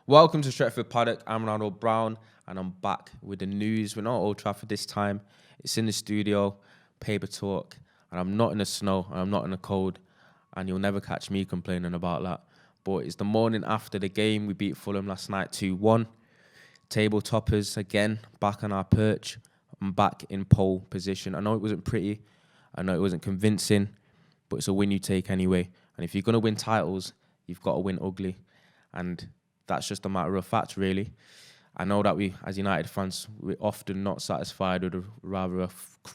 Welcome to Stretford Paddock. I'm Ronaldo Brown, and I'm back with the news. We're not at Old Trafford this time. It's in the studio, paper talk, and I'm not in the snow, and I'm not in the cold, and you'll never catch me complaining about that. But it's the morning after the game. We beat Fulham last night 2-1. Table toppers again, back on our perch. I'm back in pole position. I know it wasn't pretty. I know it wasn't convincing, but it's a win you take anyway. And if you're going to win titles, you've got to win ugly. And that's just a matter of fact, really. I know that we, as United fans, we're often not satisfied with a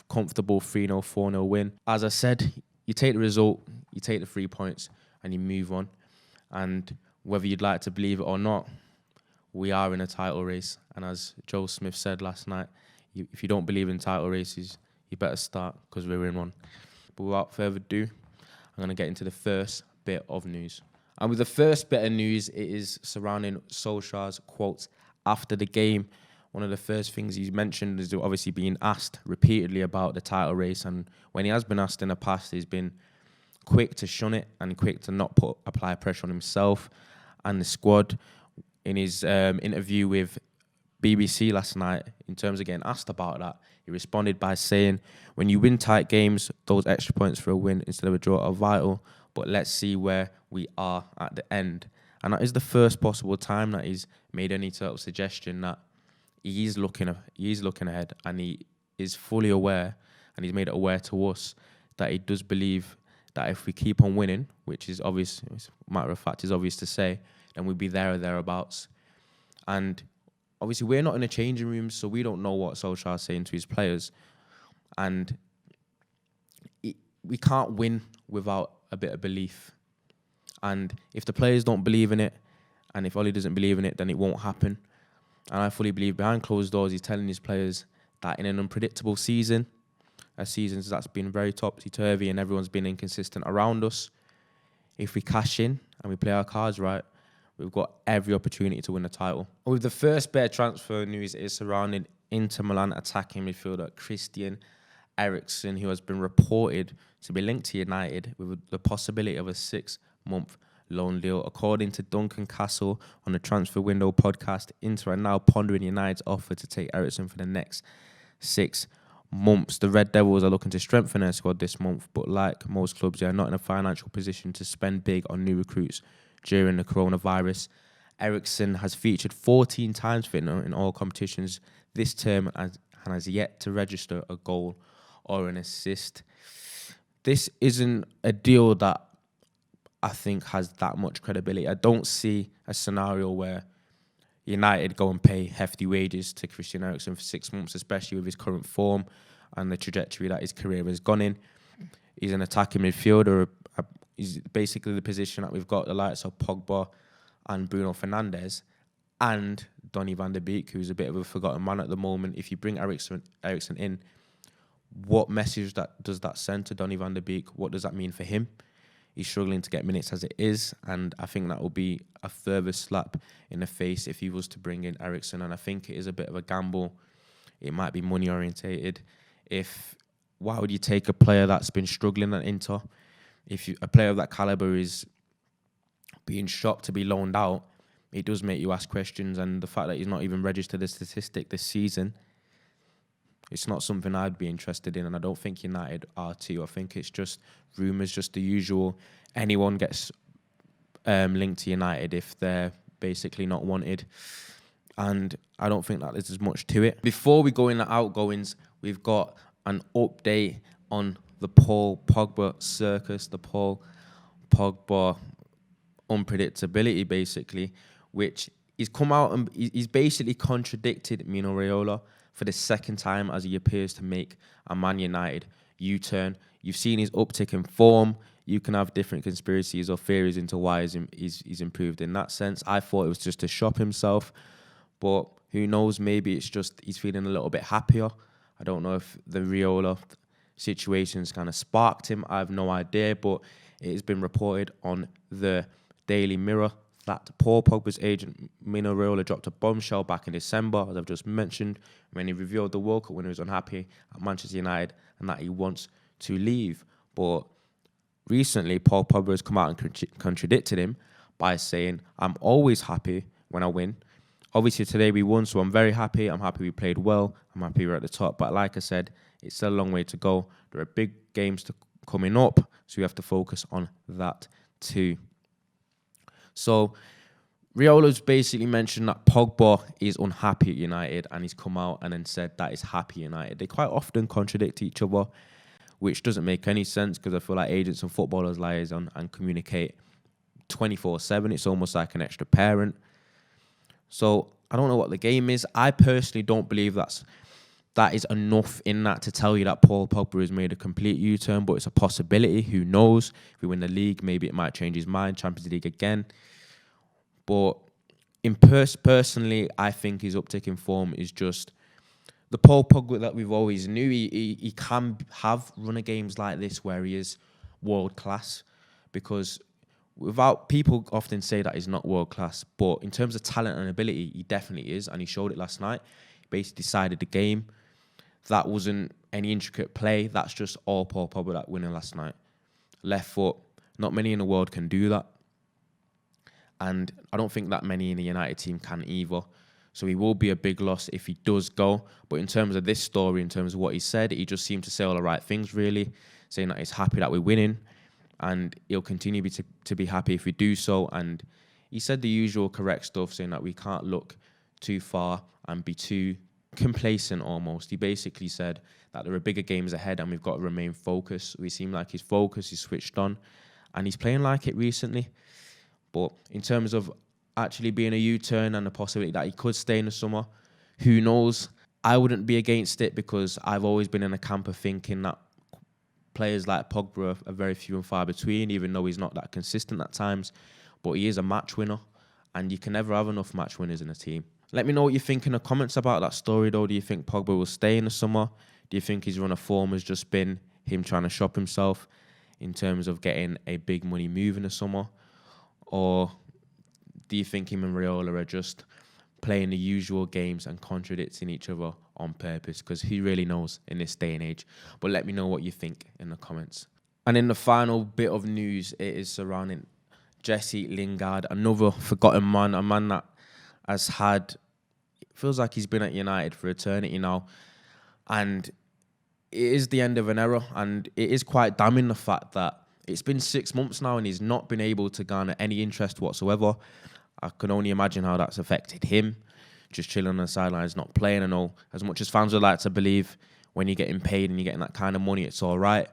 comfortable 3-0, 4-0 win. As I said, you take the result, you take the 3 points, and you move on. And whether you'd like to believe it or not, we are in a title race. And as Joe Smith said last night, if you don't believe in title races, you better start, because we're in one. But without further ado, I'm going to get into the first bit of news. And with the first bit of news, it is surrounding Solskjaer's quotes after the game. One of the first things he's mentioned is obviously being asked repeatedly about the title race. And when he has been asked in the past, he's been quick to shun it and quick to not apply pressure on himself and the squad. In his interview with BBC last night, in terms of getting asked about that, he responded by saying, "When you win tight games, those extra points for a win instead of a draw are vital. But let's see where we are at the end." And that is the first possible time that he's made any sort of suggestion that he's looking ahead, and he is fully aware, and he's made it aware to us, that he does believe that if we keep on winning, which is obvious, it's a matter of fact, is obvious to say, then we'll be there or thereabouts. And obviously we're not in a changing room, so we don't know what Solskjaer is saying to his players. And we can't win without a bit of belief. And if the players don't believe in it, and if Ole doesn't believe in it, then it won't happen. And I fully believe behind closed doors, he's telling his players that in an unpredictable season, a season that's been very topsy-turvy and everyone's been inconsistent around us, if we cash in and we play our cards right, we've got every opportunity to win the title. With the first bit of transfer news is surrounding Inter Milan attacking midfielder Christian Eriksen, who has been reported to be linked to United with the possibility of a 6-month loan deal. According to Duncan Castle on the Transfer Window podcast, Inter are now pondering United's offer to take Eriksen for the next 6 months. The Red Devils are looking to strengthen their squad this month, but like most clubs, they are not in a financial position to spend big on new recruits during the coronavirus. Eriksen has featured 14 times for Inter in all competitions this term and has yet to register a goal or an assist. This isn't a deal that I think has that much credibility. I don't see a scenario where United go and pay hefty wages to Christian Eriksen for 6 months, especially with his current form and the trajectory that his career has gone in. He's an attacking midfielder. He's basically the position that we've got the likes of Pogba and Bruno Fernandes and Donny van der Beek, who's a bit of a forgotten man at the moment. If you bring Eriksen in, what message does that send to Donny van der Beek? What does that mean for him? He's struggling to get minutes as it is, and I think that will be a further slap in the face if he was to bring in Eriksen, and I think it is a bit of a gamble. It might be money orientated. Why would you take a player that's been struggling at Inter? If a player of that caliber is being shocked to be loaned out, it does make you ask questions, and the fact that he's not even registered a statistic this season, it's not something I'd be interested in, and I don't think United are too. I think it's just rumours, just the usual. Anyone gets linked to United if they're basically not wanted, and I don't think that there's as much to it. Before we go in the outgoings, we've got an update on the Paul Pogba circus, the Paul Pogba unpredictability, basically, which he's come out and he's basically contradicted Mino Raiola for the second time as he appears to make a Man United U-turn. You've seen his uptick in form. You can have different conspiracies or theories into why he's improved in that sense. I thought it was just to shop himself, but who knows, maybe it's just he's feeling a little bit happier. I don't know if the Raiola situation's kind of sparked him. I have no idea, but it has been reported on the Daily Mirror that Paul Pogba's agent, Mino Raiola, dropped a bombshell back in December, as I've just mentioned, when he revealed the World Cup winner was unhappy at Manchester United and that he wants to leave. But recently, Paul Pogba has come out and contradicted him by saying, "I'm always happy when I win. Obviously, today we won, so I'm very happy. I'm happy we played well. I'm happy we're at the top. But like I said, it's still a long way to go. There are big games coming up, so we have to focus on that too. So Riola's basically mentioned that Pogba is unhappy at United, and he's come out and then said that he's happy at United. They quite often contradict each other, which doesn't make any sense because I feel like agents and footballers liaison and communicate 24/7. It's almost like an extra parent. So I don't know what the game is. I personally don't believe that is enough in that to tell you that Paul Pogba has made a complete U-turn, but it's a possibility. Who knows? If we win the league, maybe it might change his mind. Champions League again. But personally, I think his uptick in form is just the Paul Pogba that we've always knew. He can have runner games like this where he is world class, because without people often say that he's not world class, but in terms of talent and ability, he definitely is, and he showed it last night. He basically decided the game. That wasn't any intricate play. That's just all Paul Pogba, that winner last night. Left foot. Not many in the world can do that. And I don't think that many in the United team can either. So he will be a big loss if he does go. But in terms of this story, in terms of what he said, he just seemed to say all the right things, really, saying that he's happy that we're winning and he'll continue to be happy if we do so. And he said the usual correct stuff, saying that we can't look too far and be too complacent almost. He basically said that there are bigger games ahead and we've got to remain focused. We seem like he's focused, he's switched on, and he's playing like it recently. But in terms of actually being a U-turn and the possibility that he could stay in the summer, who knows? I wouldn't be against it because I've always been in a camp of thinking that players like Pogba are very few and far between, even though he's not that consistent at times. But he is a match winner, and you can never have enough match winners in a team. Let me know what you think in the comments about that story, though. Do you think Pogba will stay in the summer? Do you think his run of form has just been him trying to shop himself in terms of getting a big money move in the summer? Or do you think him and Raiola are just playing the usual games and contradicting each other on purpose? Because who really knows in this day and age? But let me know what you think in the comments. And in the final bit of news, it is surrounding Jesse Lingard, another forgotten man, a man that has had, it feels like he's been at United for eternity now. And it is the end of an era, and it is quite damning the fact that it's been 6 months now and he's not been able to garner any interest whatsoever. I can only imagine how that's affected him, just chilling on the sidelines, not playing. I know as much as fans would like to believe when you're getting paid and you're getting that kind of money, it's all right.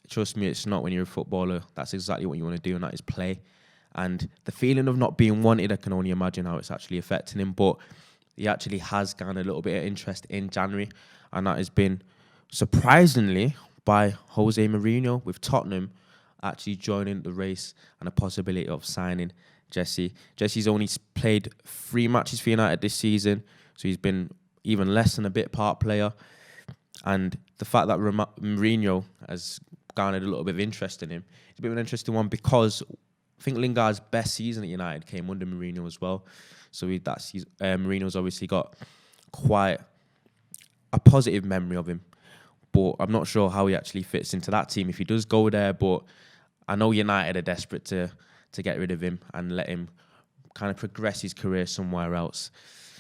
Trust me, it's not when you're a footballer. That's exactly what you want to do, and that is play. And the feeling of not being wanted, I can only imagine how it's actually affecting him. But he actually has garnered a little bit of interest in January, and that has been surprisingly by Jose Mourinho, with Tottenham actually joining the race and a possibility of signing Jesse. Jesse's only played 3 matches for United this season, so he's been even less than a bit part player. And the fact that Mourinho has garnered a little bit of interest in him, it's a bit of an interesting one, because I think Lingard's best season at United came under Mourinho as well. So Mourinho's obviously got quite a positive memory of him. But I'm not sure how he actually fits into that team if he does go there. But I know United are desperate to get rid of him and let him kind of progress his career somewhere else.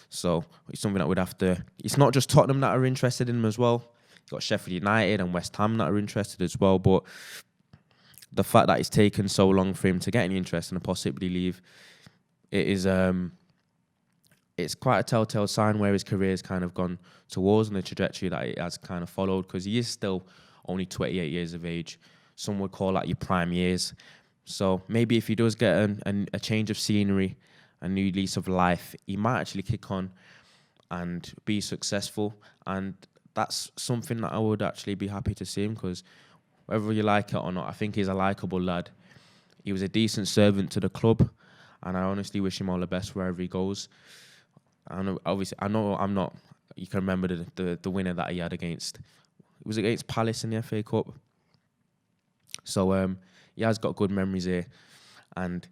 So it's something that we'd have to... It's not just Tottenham that are interested in him as well. You've got Sheffield United and West Ham that are interested as well. But the fact that it's taken so long for him to get any interest and possibly leave, it is... It's quite a telltale sign where his career has kind of gone towards and the trajectory that it has kind of followed, because he is still only 28 years of age. Some would call that your prime years. So maybe if he does get a change of scenery, a new lease of life, he might actually kick on and be successful. And that's something that I would actually be happy to see him, because whether you like it or not, I think he's a likeable lad. He was a decent servant to the club, and I honestly wish him all the best wherever he goes. And obviously, I know I'm not... You can remember the winner that he had against... It was against Palace in the FA Cup. So he has got good memories here. And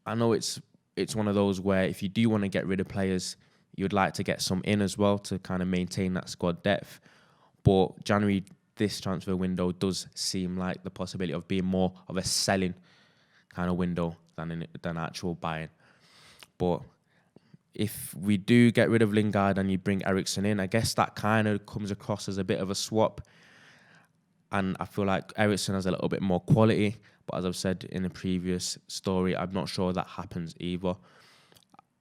I know it's one of those where if you do want to get rid of players, you'd like to get some in as well to kind of maintain that squad depth. But January, this transfer window does seem like the possibility of being more of a selling kind of window than actual buying. But if we do get rid of Lingard and you bring Eriksen in, I guess that kind of comes across as a bit of a swap. And I feel like Eriksen has a little bit more quality. But as I've said in a previous story, I'm not sure that happens either.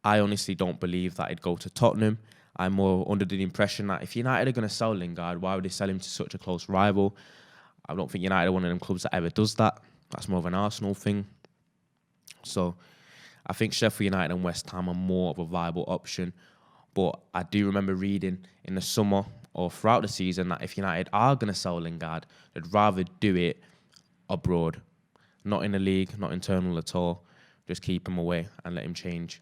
I honestly don't believe that he'd go to Tottenham. I'm more under the impression that if United are going to sell Lingard, why would they sell him to such a close rival? I don't think United are one of them clubs that ever does that. That's more of an Arsenal thing. So I think Sheffield United and West Ham are more of a viable option. But I do remember reading in the summer or throughout the season that if United are going to sell Lingard, they'd rather do it abroad. Not in the league, not internal at all. Just keep him away and let him change.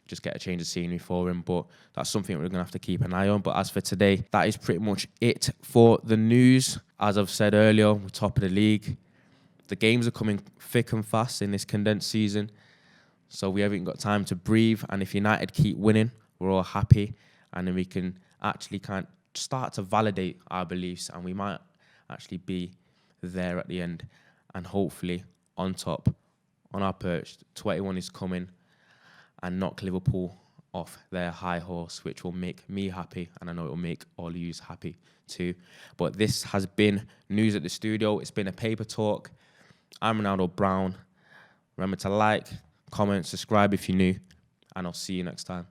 Just get a change of scenery for him. But that's something we're going to have to keep an eye on. But as for today, that is pretty much it for the news. As I've said earlier, we're top of the league. The games are coming thick and fast in this condensed season. So we haven't got time to breathe. And if United keep winning, we're all happy. And then we can actually kind of start to validate our beliefs. And we might actually be there at the end. And hopefully on top, on our perch, 21 is coming and knock Liverpool off their high horse, which will make me happy. And I know it will make all of you happy too. But this has been News at the Studio. It's been a paper talk. I'm Ronaldo Brown. Remember to like, comment, subscribe if you're new. And I'll see you next time.